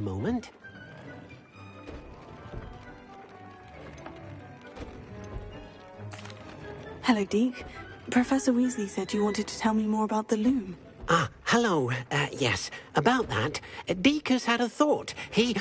Moment. Hello, Deke. Professor Weasley said you wanted to tell me more about the loom. Ah, hello. Yes, about that. Deke has had a thought. He...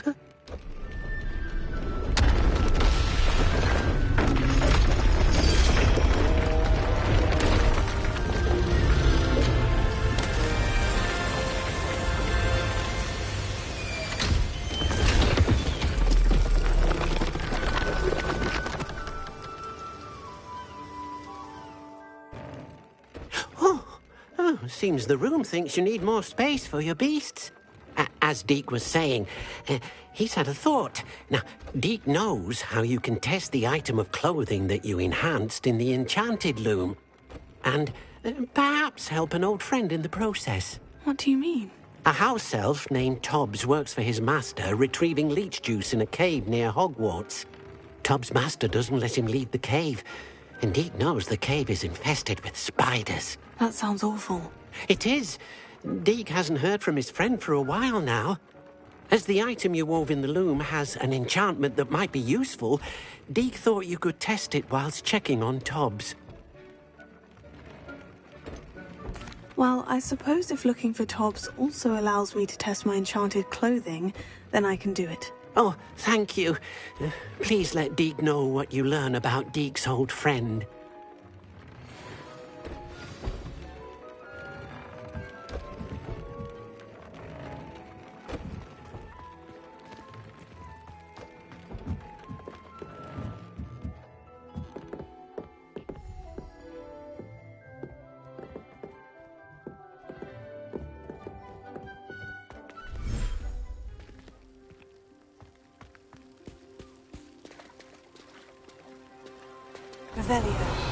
Seems the room thinks you need more space for your beasts. As Deke was saying, he's had a thought. Now, Deke knows how you can test the item of clothing that you enhanced in the enchanted loom. And perhaps help an old friend in the process. What do you mean? A house elf named Tobbs works for his master, retrieving leech juice in a cave near Hogwarts. Tobbs' master doesn't let him leave the cave, and Deke knows the cave is infested with spiders. That sounds awful. It is. Deke hasn't heard from his friend for a while now. As the item you wove in the loom has an enchantment that might be useful, Deke thought you could test it whilst checking on Tobbs. Well, I suppose if looking for Tobbs also allows me to test my enchanted clothing, then I can do it. Oh, thank you. Please let Deke know what you learn about Deke's old friend. Revelio.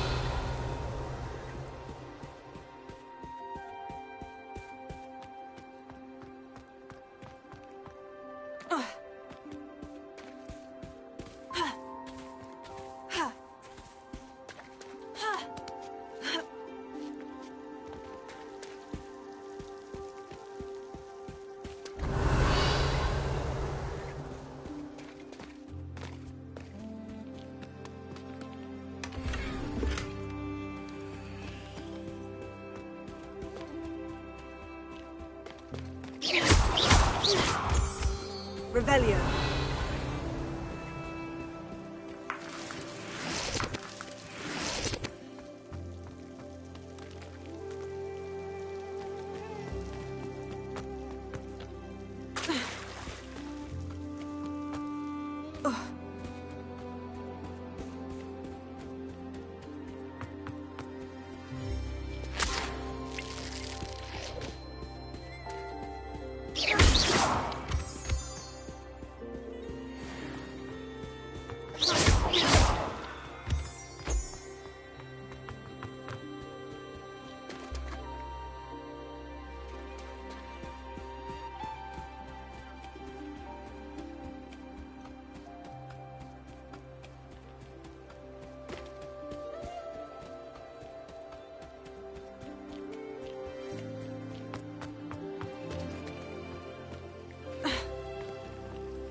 Revelio.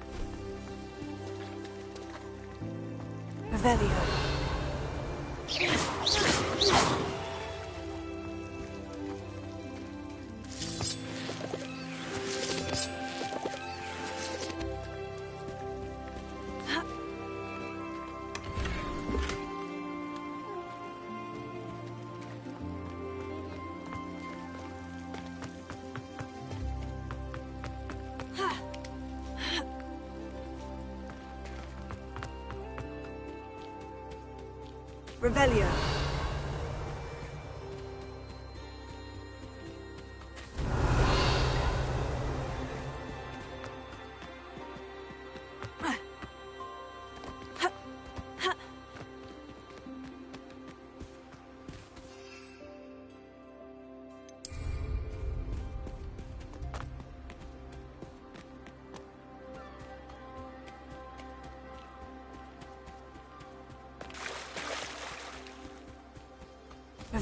Revelio. Revelio.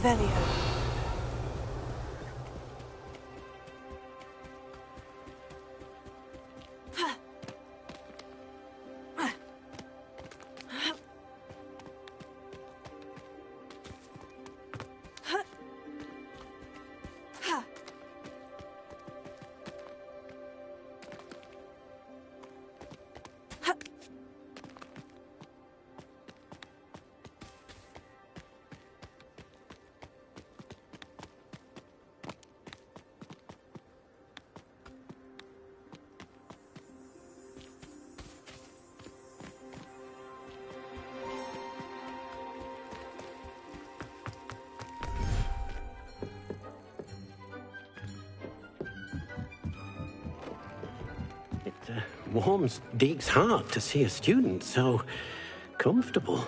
Revelio. warms Deke's heart to see a student so comfortable.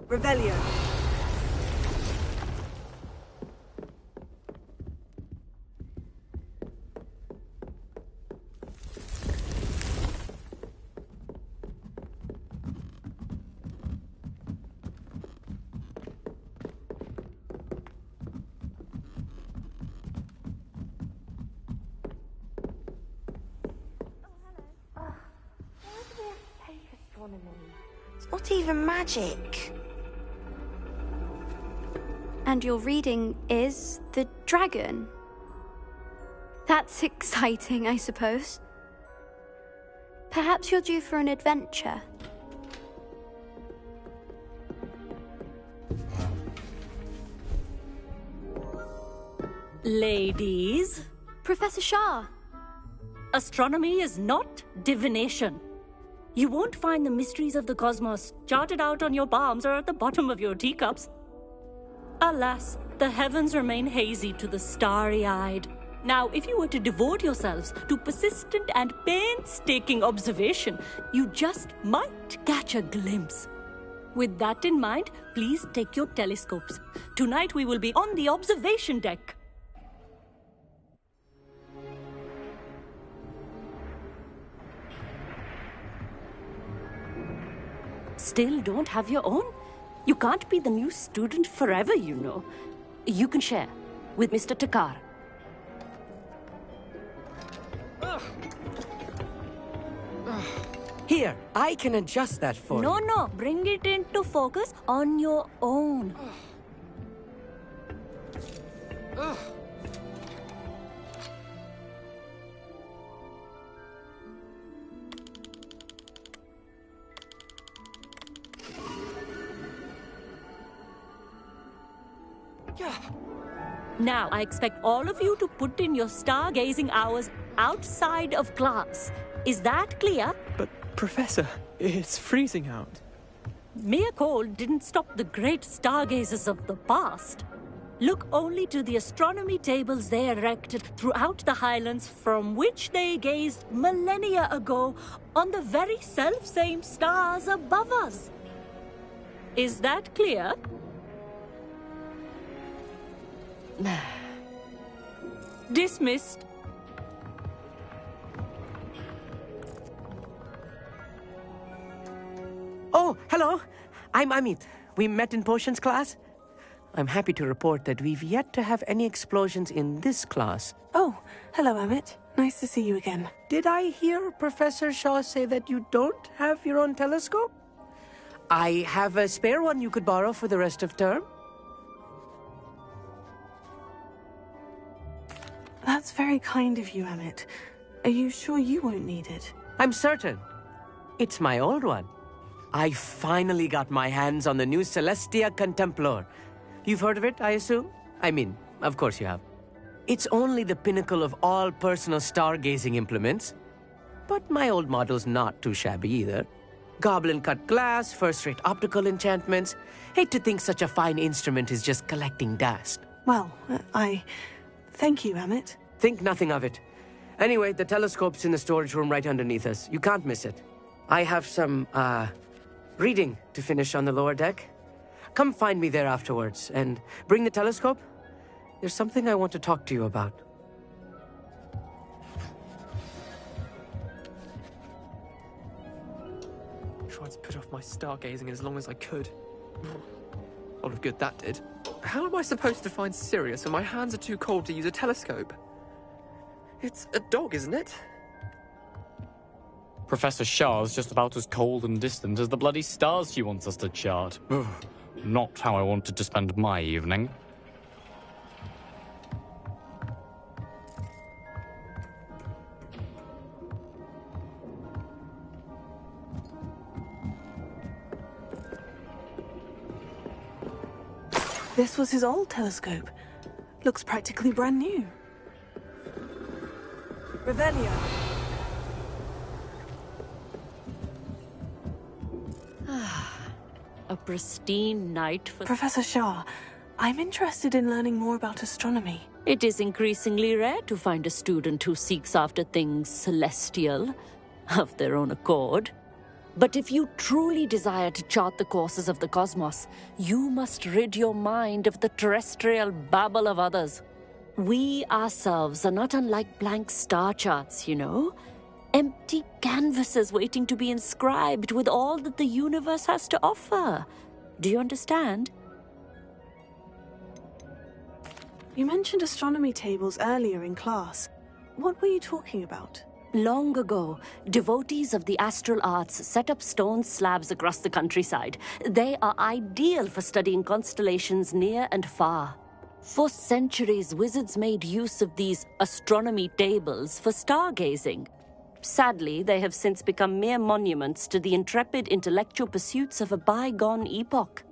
Revelio. It's not even magic. And your reading is the dragon. That's exciting, I suppose. Perhaps you're due for an adventure. Ladies, Professor Shah. astronomy is not divination. You won't find the mysteries of the cosmos charted out on your palms or at the bottom of your teacups. Alas, the heavens remain hazy to the starry-eyed. Now, if you were to devote yourselves to persistent and painstaking observation, you just might catch a glimpse. With that in mind, please take your telescopes. Tonight we will be on the observation deck. Still don't have your own? You can't be the new student forever, you know. You can share with Mr. Takar. Here, I can adjust that for you. No, bring it into focus on your own. Now, I expect all of you to put in your stargazing hours outside of class. Is that clear? But, Professor, it's freezing out. Mere cold didn't stop the great stargazers of the past. Look only to the astronomy tables they erected throughout the highlands from which they gazed millennia ago on the very self-same stars above us. Is that clear? Dismissed. Oh, hello. I'm Amit. We met in potions class. I'm happy to report that we've yet to have any explosions in this class. Oh, hello, Amit. Nice to see you again. Did I hear Professor Shaw say that you don't have your own telescope? I have a spare one you could borrow for the rest of term. That's very kind of you, Amit. Are you sure you won't need it? I'm certain. It's my old one. I finally got my hands on the new Celestia Contemplor. You've heard of it, I assume? I mean, of course you have. It's only the pinnacle of all personal stargazing implements. But my old model's not too shabby either. Goblin-cut glass, first-rate optical enchantments. Hate to think such a fine instrument is just collecting dust. Well, thank you, Amit. Think nothing of it. Anyway, the telescope's in the storage room right underneath us. You can't miss it. I have some, reading to finish on the lower deck. Come find me there afterwards, and bring the telescope. There's something I want to talk to you about. Tried to put off my stargazing as long as I could. A lot of good that did. How am I supposed to find Sirius when my hands are too cold to use a telescope? It's a dog, isn't it? Professor Shah's just about as cold and distant as the bloody stars she wants us to chart. Ugh, not how I wanted to spend my evening. This was his old telescope. Looks practically brand new. Revelio. A pristine night for... Professor Shah, I'm interested in learning more about astronomy. It is increasingly rare to find a student who seeks after things celestial, of their own accord. But if you truly desire to chart the courses of the cosmos, you must rid your mind of the terrestrial babble of others. We ourselves are not unlike blank star charts, you know? Empty canvases waiting to be inscribed with all that the universe has to offer. Do you understand? You mentioned astronomy tables earlier in class. What were you talking about? Long ago, devotees of the astral arts set up stone slabs across the countryside. They are ideal for studying constellations near and far. For centuries, wizards made use of these astronomy tables for stargazing. Sadly, they have since become mere monuments to the intrepid intellectual pursuits of a bygone epoch.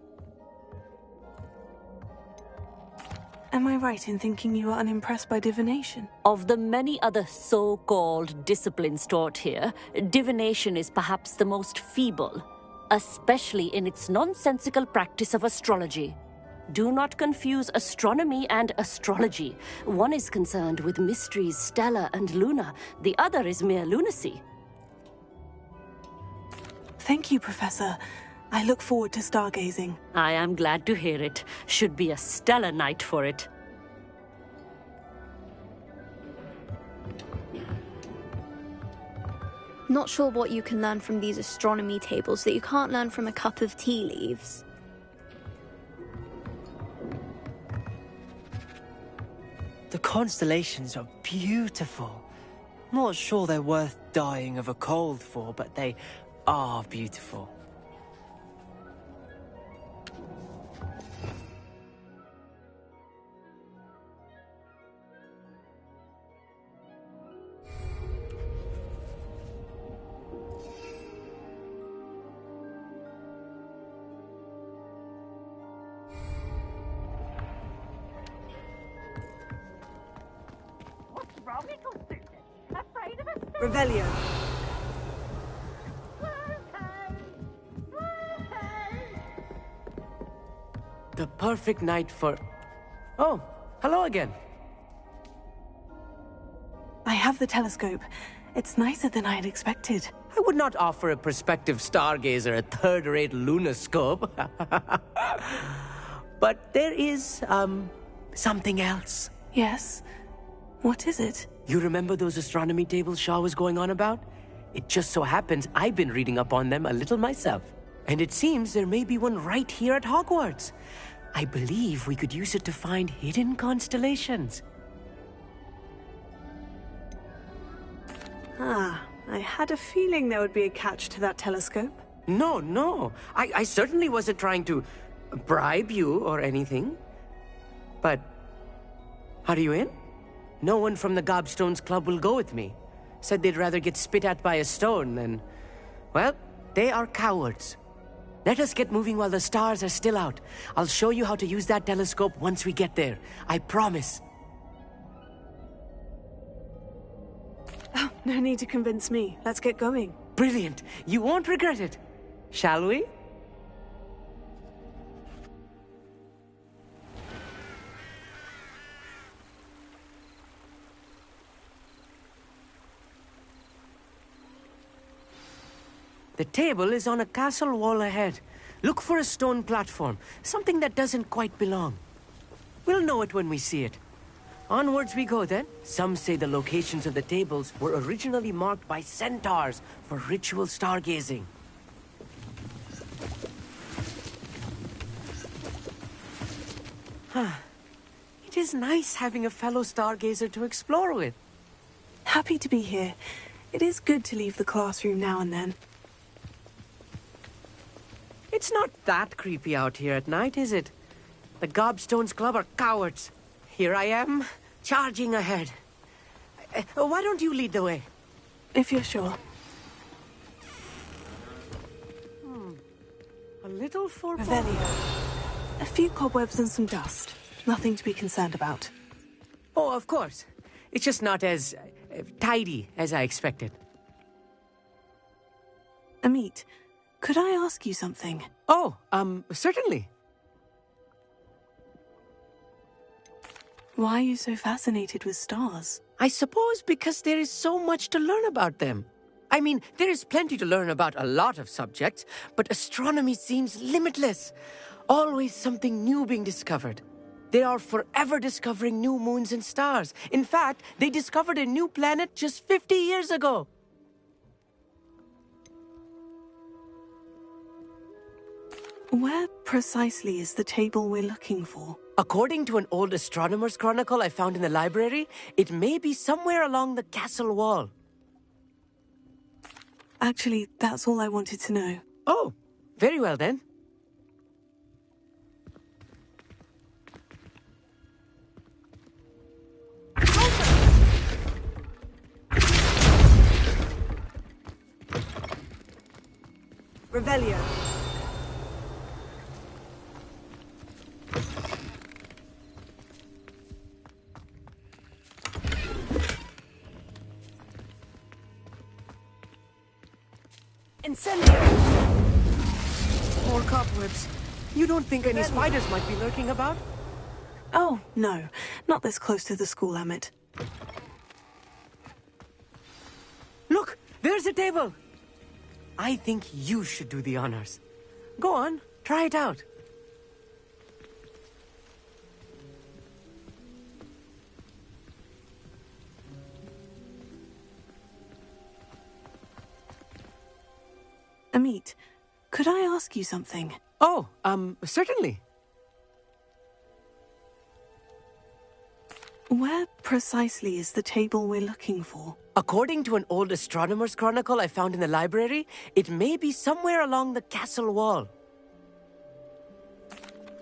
Am I right in thinking you are unimpressed by divination? Of the many other so-called disciplines taught here, divination is perhaps the most feeble, especially in its nonsensical practice of astrology. Do not confuse astronomy and astrology. One is concerned with mysteries stellar and lunar. The other is mere lunacy. Thank you, Professor. I look forward to stargazing. I am glad to hear it. Should be a stellar night for it. Not sure what you can learn from these astronomy tables that you can't learn from a cup of tea leaves. The constellations are beautiful. Not sure they're worth dying of a cold for, but they are beautiful. Revelio. The perfect night for... Oh, hello again. I have the telescope. It's nicer than I had expected. I would not offer a prospective stargazer a third-rate lunoscope. But there is, something else. Yes? What is it? You remember those astronomy tables Shaw was going on about? It just so happens I've been reading up on them a little myself. And it seems there may be one right here at Hogwarts. I believe we could use it to find hidden constellations. Ah, I had a feeling there would be a catch to that telescope. No. I certainly wasn't trying to bribe you or anything. But, are you in? No one from the Gobstones Club will go with me. Said they'd rather get spit at by a stone than... Well, they are cowards. Let us get moving while the stars are still out. I'll show you how to use that telescope once we get there. I promise. Oh, no need to convince me. Let's get going. Brilliant. You won't regret it. Shall we? The table is on a castle wall ahead. Look for a stone platform, something that doesn't quite belong. We'll know it when we see it. Onwards we go then. Some say the locations of the tables were originally marked by centaurs for ritual stargazing. It is nice having a fellow stargazer to explore with. Happy to be here. It is good to leave the classroom now and then. It's not that creepy out here at night, is it? The Gobstones Club are cowards. Here I am, charging ahead. Why don't you lead the way? If you're sure. A little foreboding. Revelio. A few cobwebs and some dust. Nothing to be concerned about. Oh, of course. It's just not as tidy as I expected. Amit, could I ask you something? Oh, certainly. Why are you so fascinated with stars? I suppose because there is so much to learn about them. I mean, there is plenty to learn about a lot of subjects, but astronomy seems limitless. Always something new being discovered. They are forever discovering new moons and stars. In fact, they discovered a new planet just 50 years ago. Where precisely is the table we're looking for? According to an old astronomer's chronicle I found in the library, it may be somewhere along the castle wall. Actually, that's all I wanted to know. Oh, very well then. Revelio. Incendio! More cobwebs. You don't think any spiders might be lurking about? Oh, no. Not this close to the school, Amit. Look! There's a table! I think you should do the honors. Go on, try it out. Amit, could I ask you something? Oh, certainly. Where precisely is the table we're looking for? According to an old astronomer's chronicle I found in the library, it may be somewhere along the castle wall.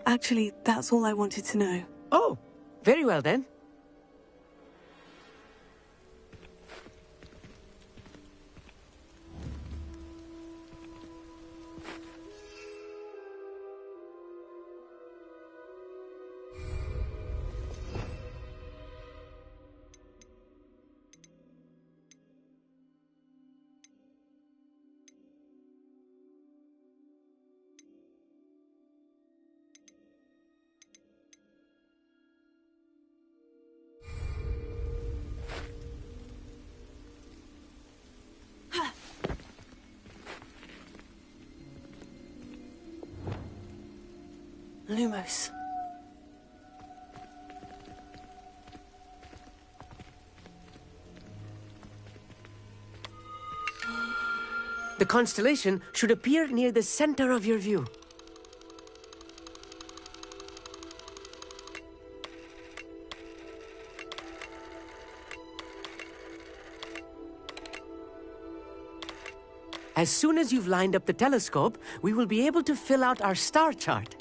Actually, that's all I wanted to know. Oh, very well then. Lumos. The constellation should appear near the center of your view. As soon as you've lined up the telescope, we will be able to fill out our star chart.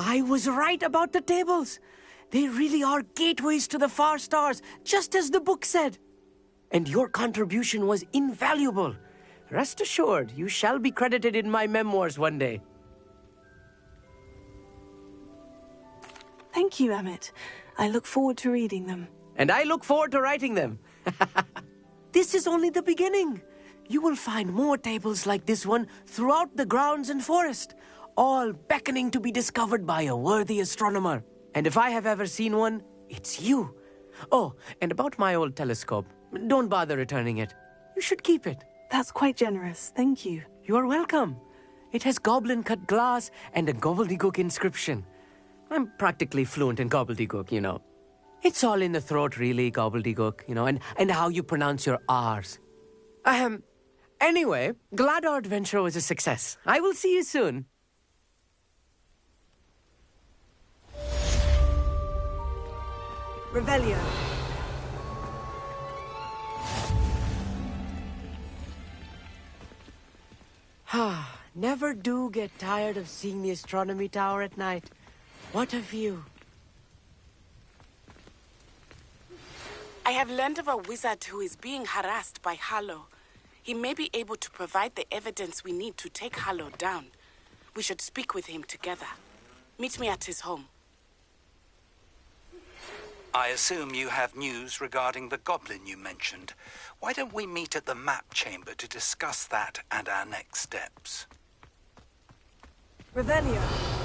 I was right about the tables. They really are gateways to the far stars, just as the book said. And your contribution was invaluable. Rest assured, you shall be credited in my memoirs one day. Thank you, Amit. I look forward to reading them. And I look forward to writing them. This is only the beginning. You will find more tables like this one throughout the grounds and forest, all beckoning to be discovered by a worthy astronomer. And if I have ever seen one, it's you. Oh, and about my old telescope, don't bother returning it. You should keep it. That's quite generous. Thank you. You are welcome. It has goblin-cut glass and a gobbledygook inscription. I'm practically fluent in gobbledygook, you know. It's all in the throat, really, gobbledygook, you know, and how you pronounce your R's. Anyway, glad our adventure was a success. I will see you soon. Revelio. Never do get tired of seeing the astronomy tower at night. What a view. I have learned of a wizard who is being harassed by Harlow. He may be able to provide the evidence we need to take Harlow down. We should speak with him together. Meet me at his home. I assume you have news regarding the goblin you mentioned. Why don't we meet at the map chamber to discuss that and our next steps? Revelio.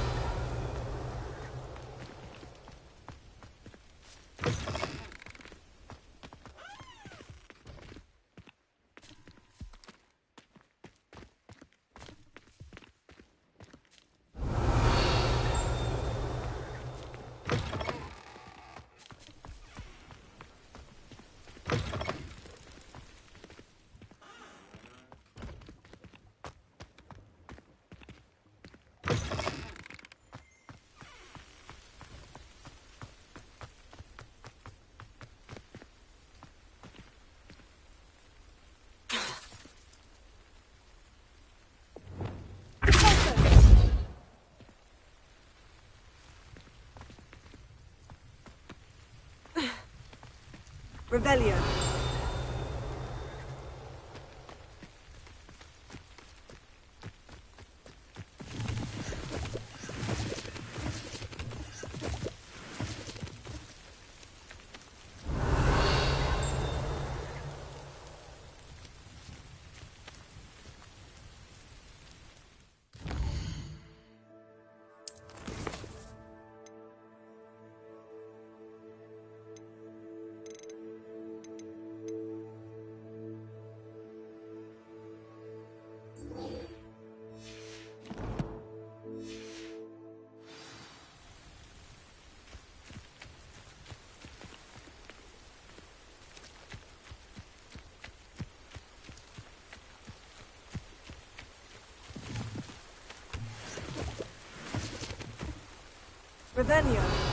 Revelio. Revelio.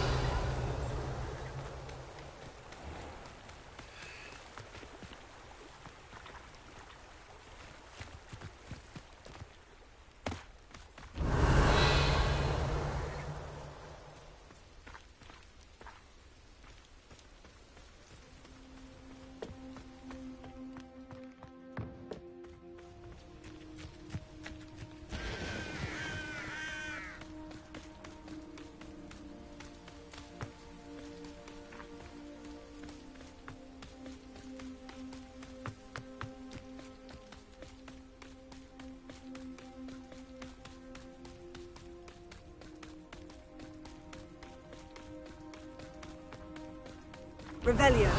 Revelio.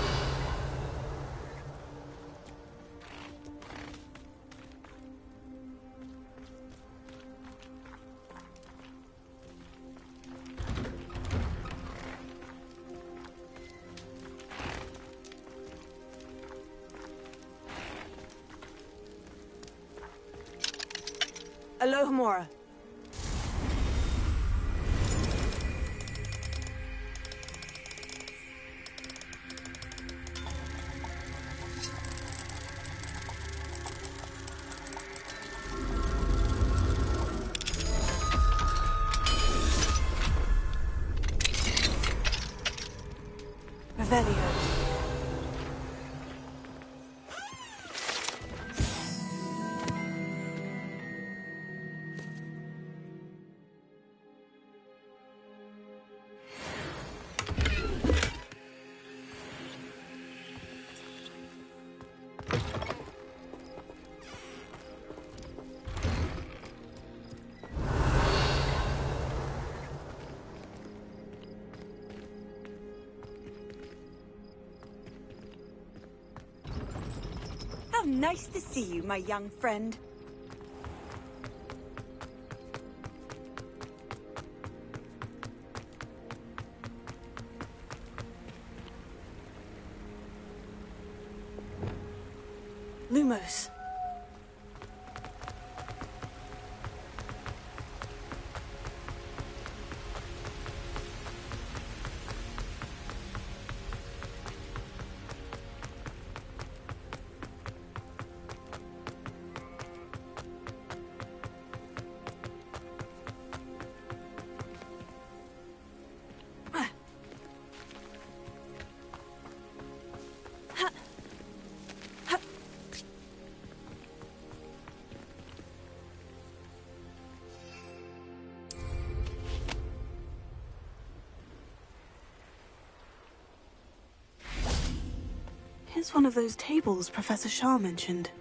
Alohomora. Revelio. How nice to see you, my young friend. Lumos. Here's one of those tables Professor Shah mentioned.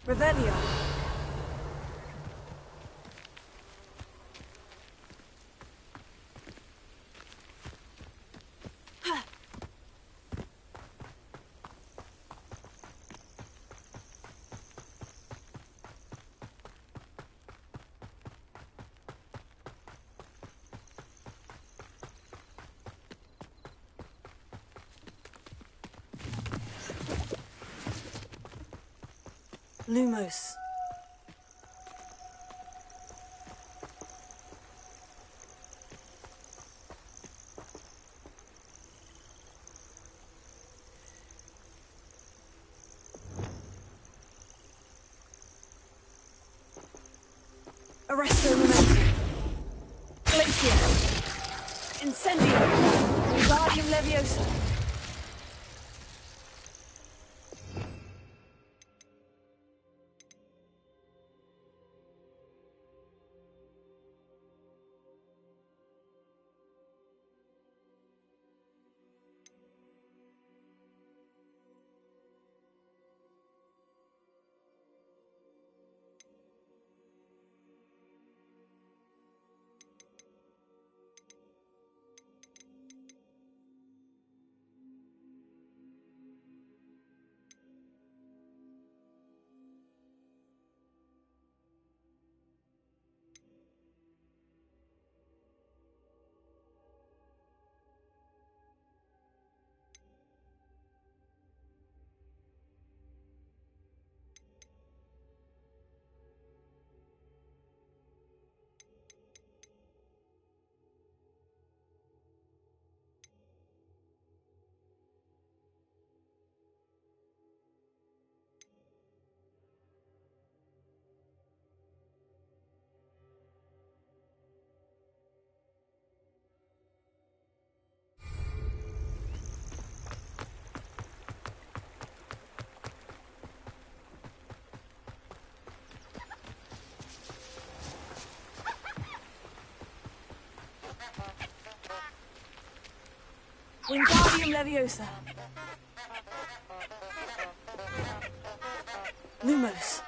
Revelio. Lumos. Arresto momentum. Glacier. Incendio. Wingardium Leviosa. Wingardium Leviosa. Lumos.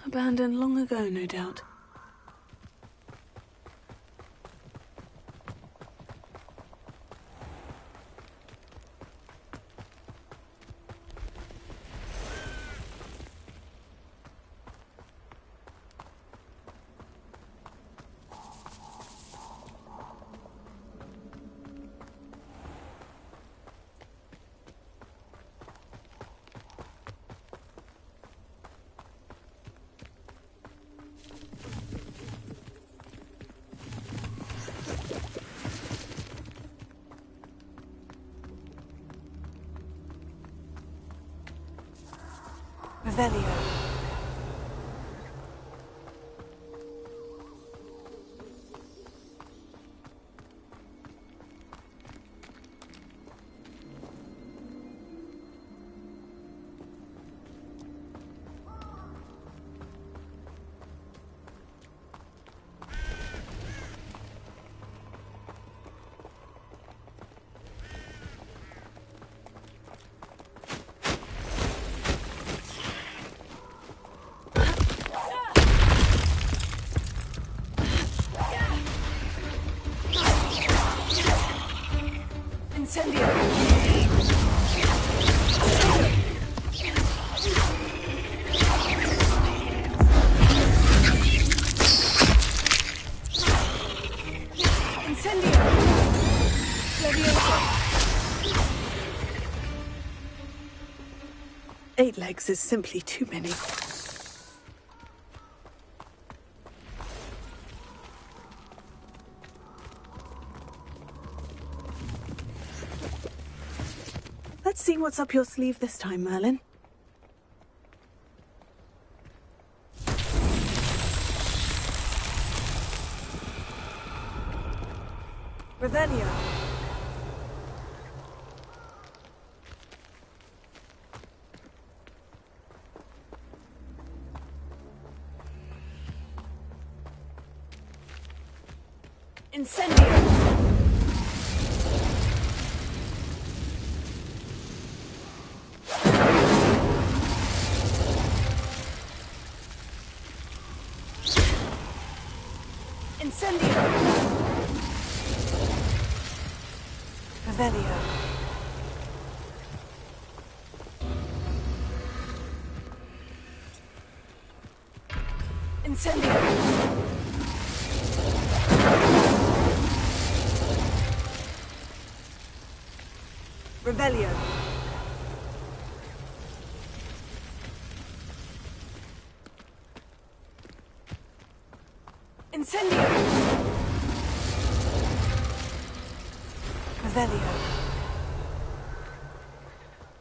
Abandoned long ago, no doubt. Revelio. 8 legs is simply too many. Let's see what's up your sleeve this time, Merlin. Revelio. Incendio. Incendio. Revelio. Incendio. Revelio. Incendio. Revelio.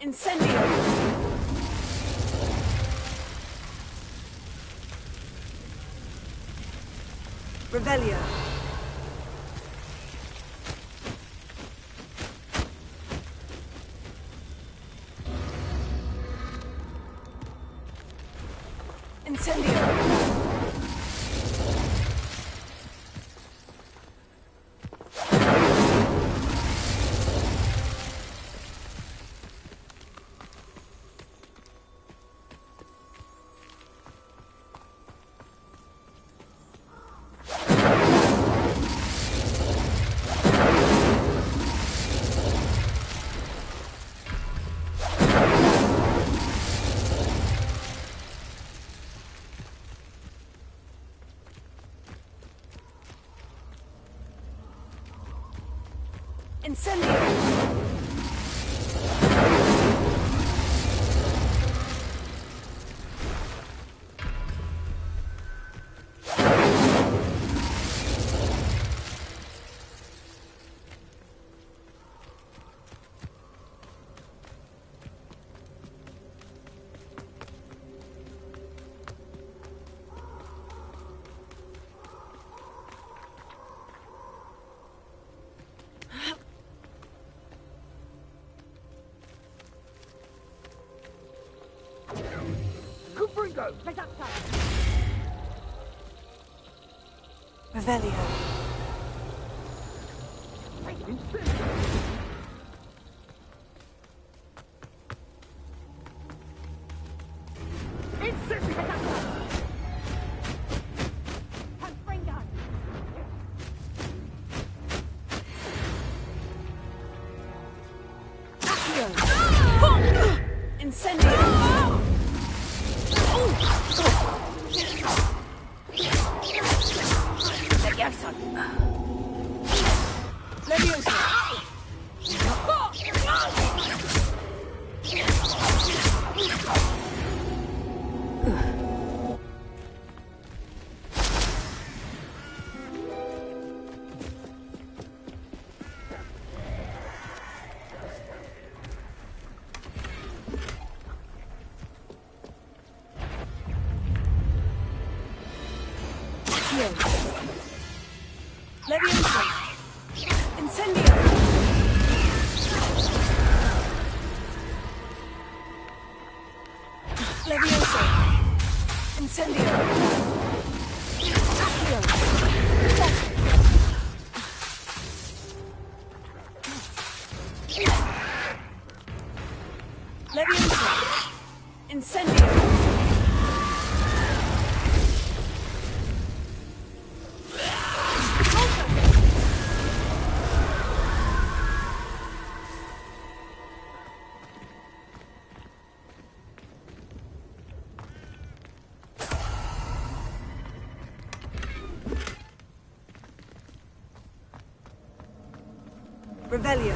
Incendio. Revelio. Incendio. Incendio. Revelio. Incendio. Leviosa. Leviosa. Incendio. Leviosa. Incendio. Leviosa. Incendio. Revelio.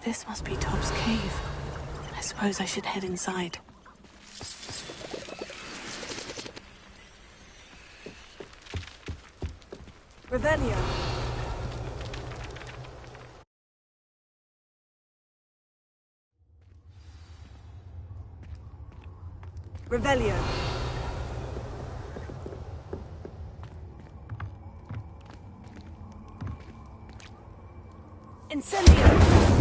This must be Tob's cave. I suppose I should head inside. Revelio. Revelio. Incendio.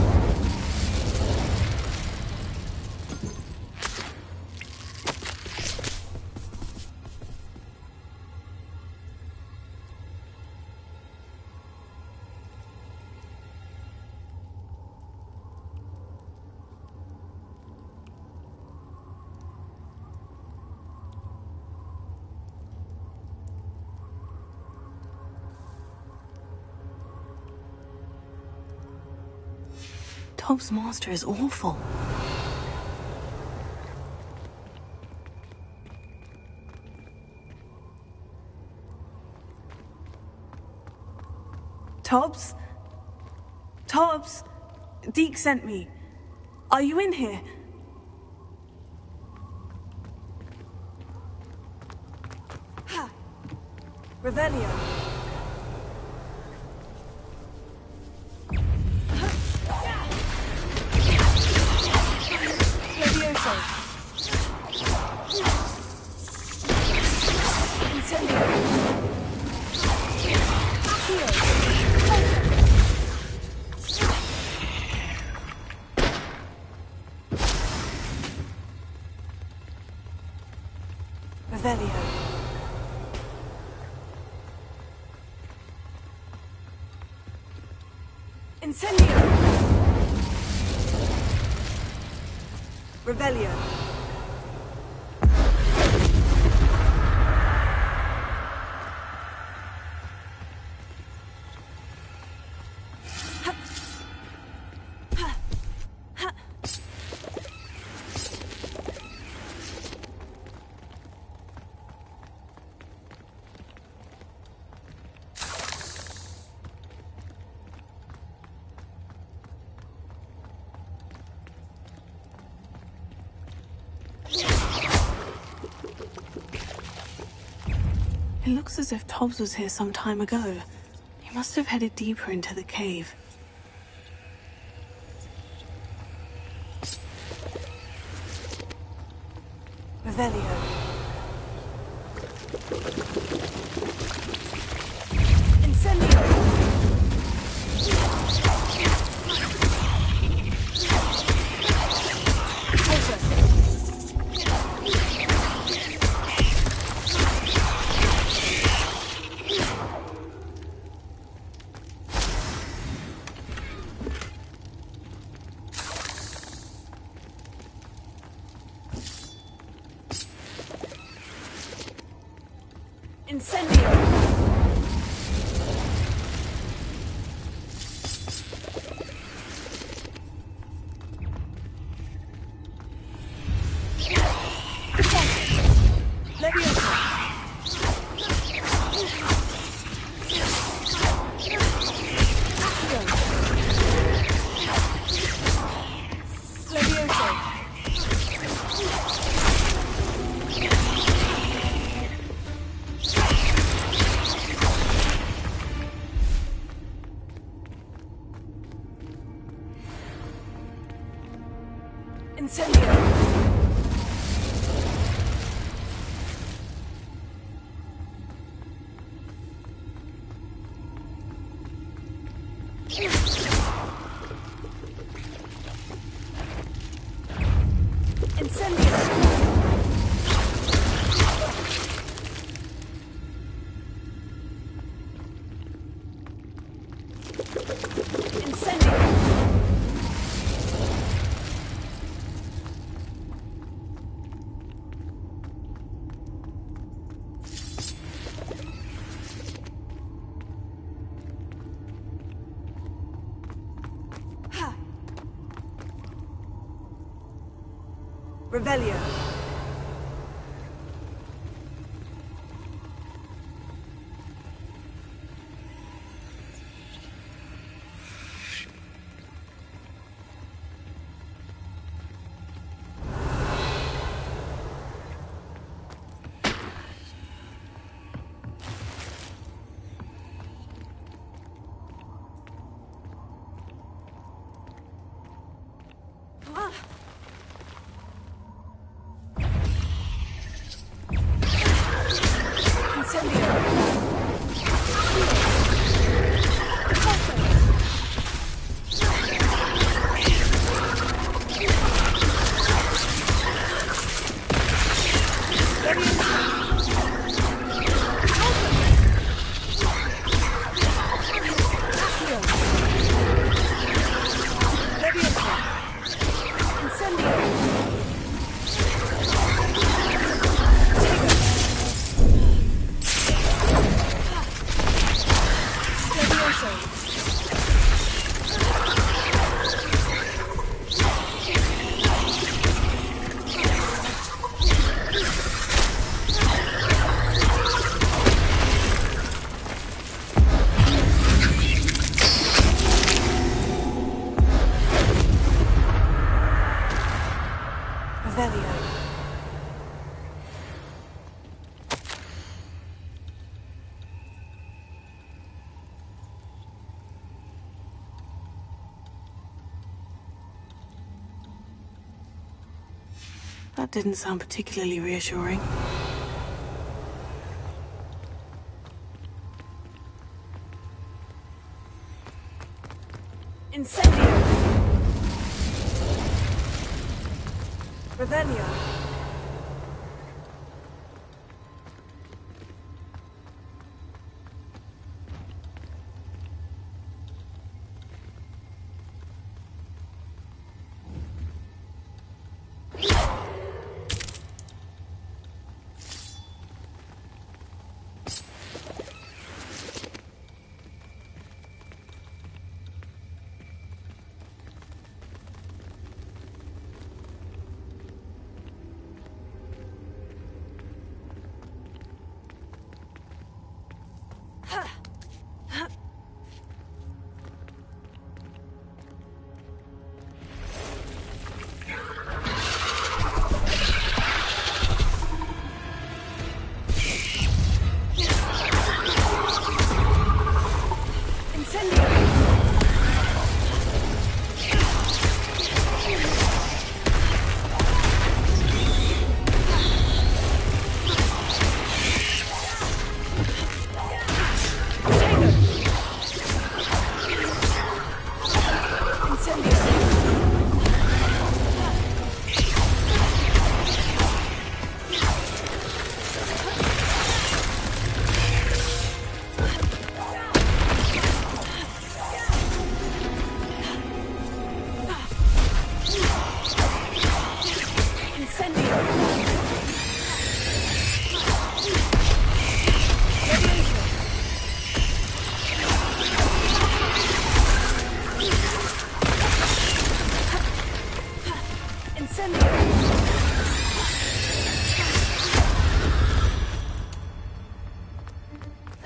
Tob's master is awful. Tobbs? Tobbs? Deke sent me. Are you in here? Revelio. Levioso. Incendio. Accio. Revelio. Incendio. Revelio. It looks as if Tobbs was here some time ago. He must have headed deeper into the cave. Revelio. Incendio. Incendio. Levioso. Accio. Levioso. Incendio. Incendio. Revelio. That didn't sound particularly reassuring. Incendio. Revelio.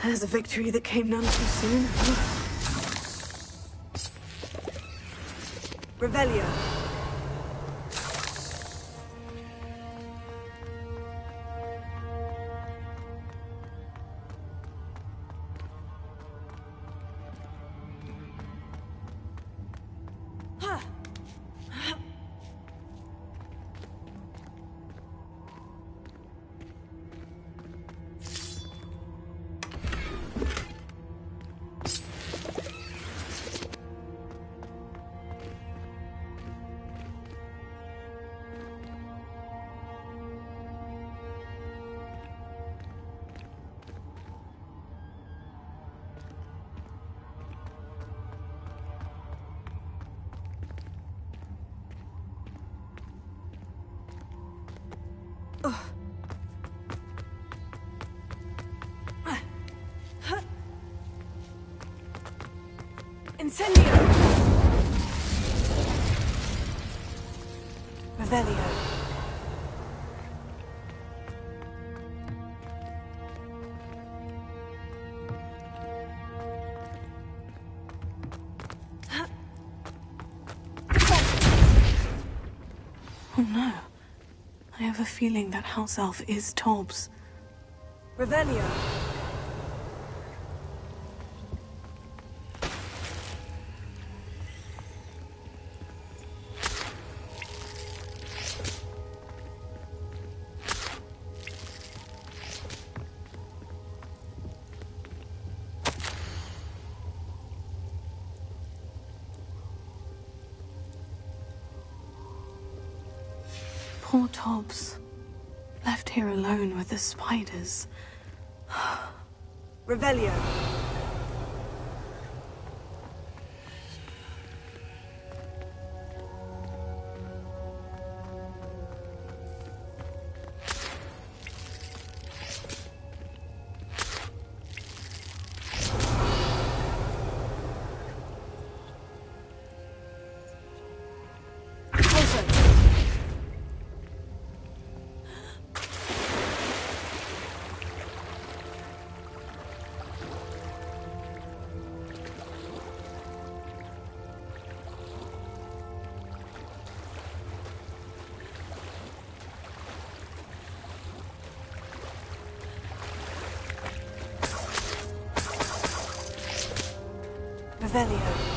There's a victory that came none too soon. Revelio. Incendio! Revelio. have a feeling that house elf is Tobbs. Revelio. Poor Tobbs. Left here alone with the spiders. Revelio. Revelio.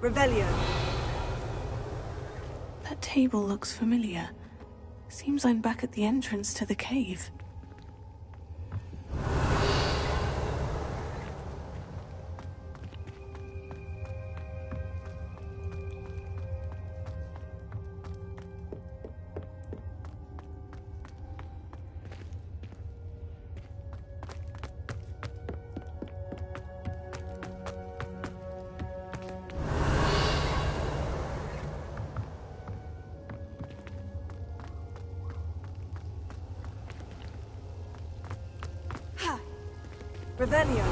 Revelio. That table looks familiar. Seems I'm back at the entrance to the cave. Revelio.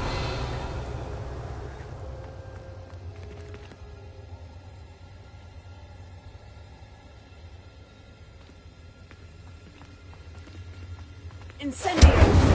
Incendio.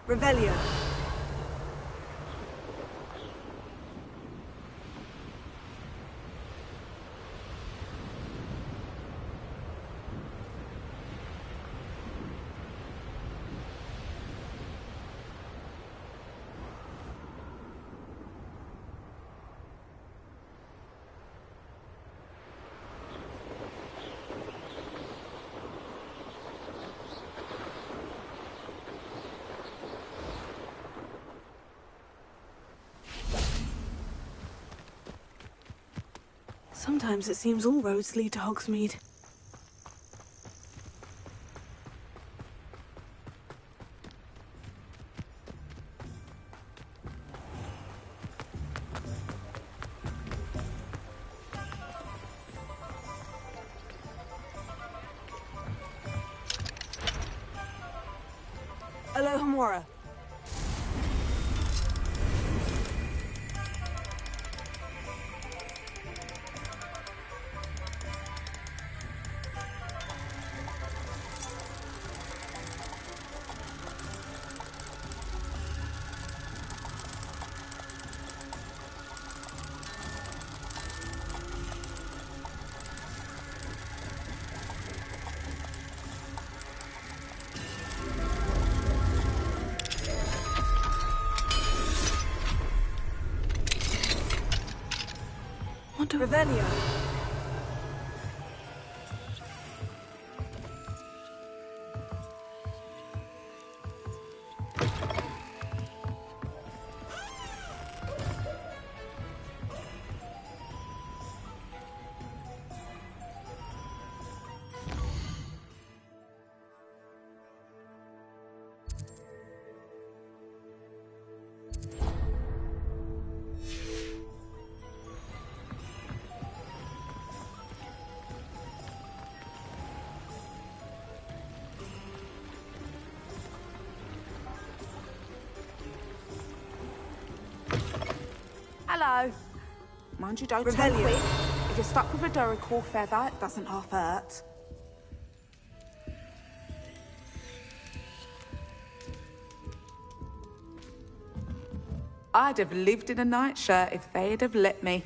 Revelio. Sometimes it seems all roads lead to Hogsmeade. Alohomora. Revelio. Hello. Mind you, don't turn quick. If you're stuck with a Duracell feather, it doesn't half hurt. I'd have lived in a nightshirt if they'd have let me.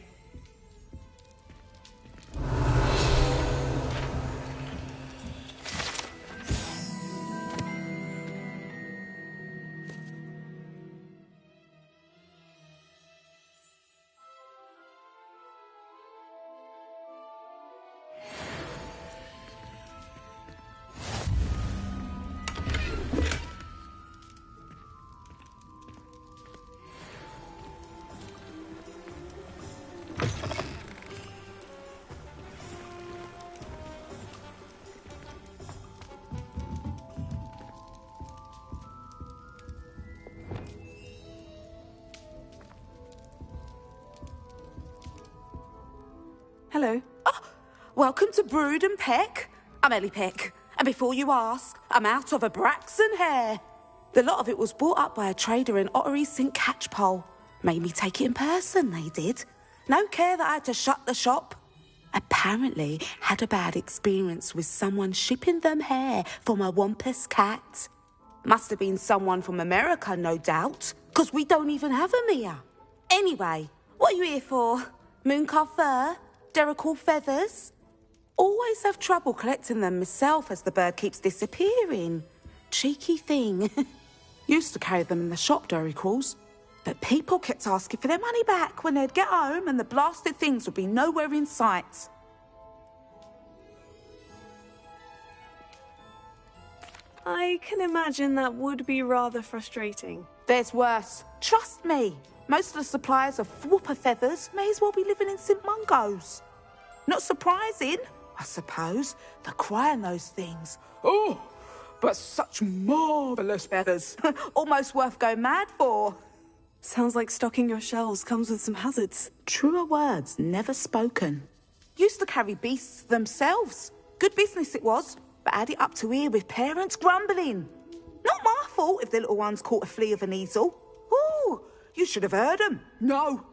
Hello. Oh, welcome to Brood and Peck. I'm Ellie Peck, and before you ask, I'm out of a Braxton hair. The lot of it was bought up by a trader in Ottery St. Catchpole. Made me take it in person, they did. No care that I had to shut the shop. Apparently had a bad experience with someone shipping them hair for my Wampus cat. Must have been someone from America, no doubt, because we don't even have them here. Anyway, what are you here for? Mooncarved fur? Duracell feathers? Always have trouble collecting them myself as the bird keeps disappearing. Cheeky thing. Used to carry them in the shop, Duracells. But people kept asking for their money back when they'd get home and the blasted things would be nowhere in sight. I can imagine that would be rather frustrating. There's worse. Trust me. Most of the suppliers of whooper feathers may as well be living in St. Mungo's. Not surprising, I suppose, the cry on those things. Oh, but such marvellous feathers. Almost worth going mad for. Sounds like stocking your shelves comes with some hazards. Truer words never spoken. Used to carry beasts themselves. Good business it was, but add it up to here with parents grumbling. Not my fault if the little ones caught a flea of an easel. Ooh, you should have heard them. No,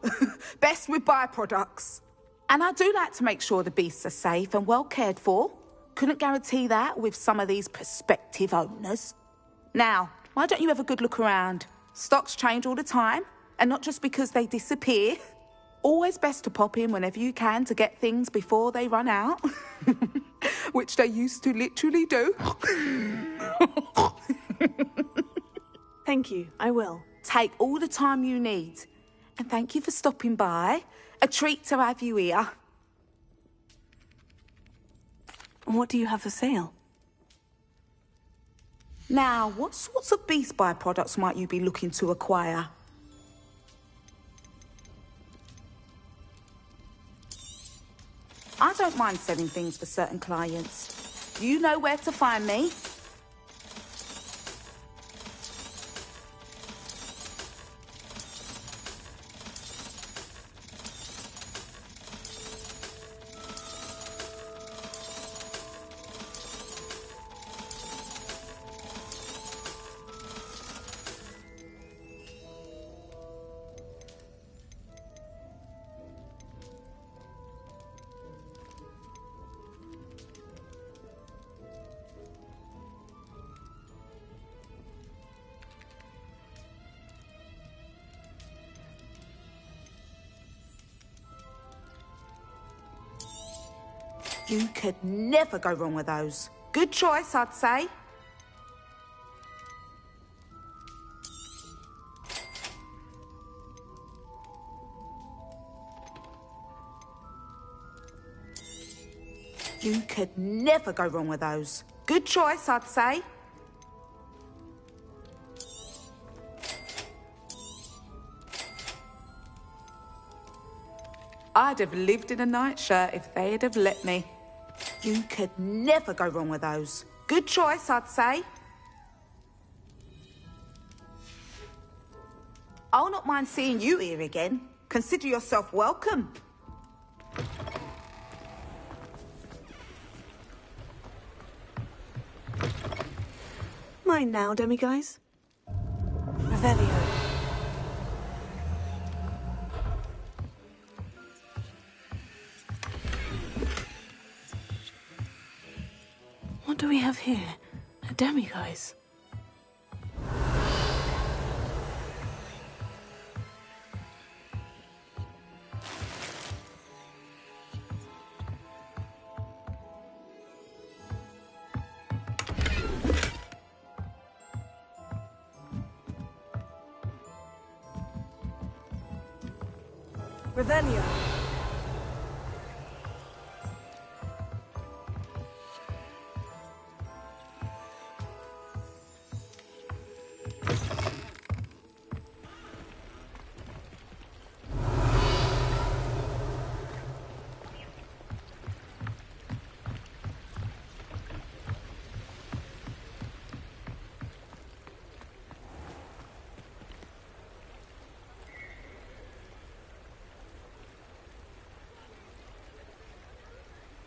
best with byproducts. And I do like to make sure the beasts are safe and well cared for. Couldn't guarantee that with some of these prospective owners. Now, why don't you have a good look around? Stocks change all the time, and not just because they disappear. Always best to pop in whenever you can to get things before they run out. Which they used to literally do. Thank you, I will. Take all the time you need. And thank you for stopping by. A treat to have you here. What do you have for sale? Now, what sorts of beast byproducts might you be looking to acquire? I don't mind selling things for certain clients. You know where to find me. You could never go wrong with those. Good choice, I'd say. You could never go wrong with those. Good choice, I'd say. I'd have lived in a nightshirt if they'd have let me. You could never go wrong with those. Good choice, I'd say. I'll not mind seeing you here again. Consider yourself welcome. Mine now, demiguise. Revelio. What do we have here? A demiguise. Revelio.